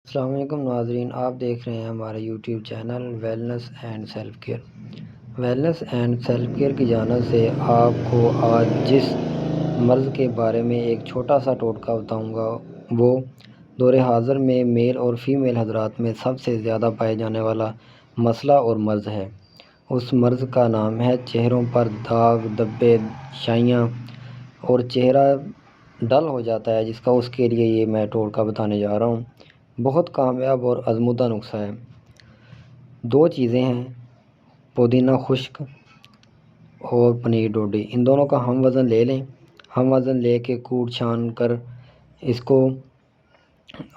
السلام علیکم ناظرین، آپ دیکھ رہے ہیں ہمارے YouTube channel wellness and self care. Wellness and self care کی جانب سے آپ کو آج جس مرض کے بارے میں ایک چھوٹا سا ٹوٹکا بتاؤں گا وہ دور حاضر میں میل اور فیمیل حضرات میں سب سے زیادہ پائے جانے والا مسئلہ اور مرض ہے۔ اس مرض کا نام ہے چہروں پر داغ، دبے، شائیاں اور چہرہ ڈل ہو جاتا ہے، اس کے لیے یہ میں ٹوٹکا بتانے جا رہا ہوں۔ بہت کامیاب اور آزمودہ نسخہ ہے۔ دو چیزیں ہیں، پودینہ خشک اور پنیر ڈوڈی۔ ان دونوں کا ہم وزن لے لیں۔ ہم وزن لے کے کوٹ چھان کر اس کو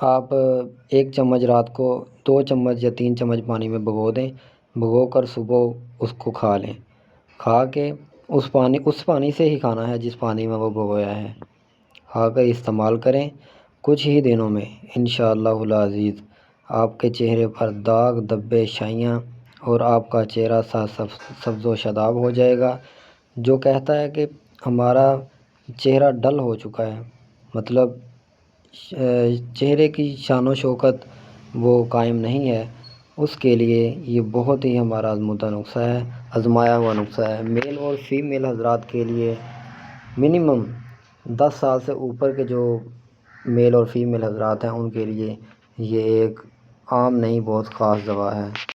آپ 1 چمچ رات کو 2 چمچ یا 3 چمچ پانی میں بھگو دیں۔ بھگو کر صبح اس کو کھا لیں۔ کھا کے اس پانی سے ہی کھانا ہے جس پانی میں وہ بھگویا ہے۔ کھا کر استعمال کریں۔ کچھ ہی دنوں میں انشاءاللہ العزیز آپ کے چہرے پر داغ، دبے، شائیاں اور آپ کا چہرہ سبز و شاداب ہو جائے گا۔ جو کہتا ہے کہ ہمارا چہرہ ڈل ہو چکا ہے، مطلب چہرے کی شان و شوکت وہ قائم نہیں ہے، اس کے لیے یہ بہت ہی ہمارا آزمودہ نسخہ ہے، آزمایا ہوا نسخہ ہے۔ میل اور فیمیل حضرات کے لیے منیمم 10 سال سے اوپر کے جو میل اور فیمیل حضرات ہیں ان کے لیے یہ ایک عام نہیں، بہت خاص دوا ہے۔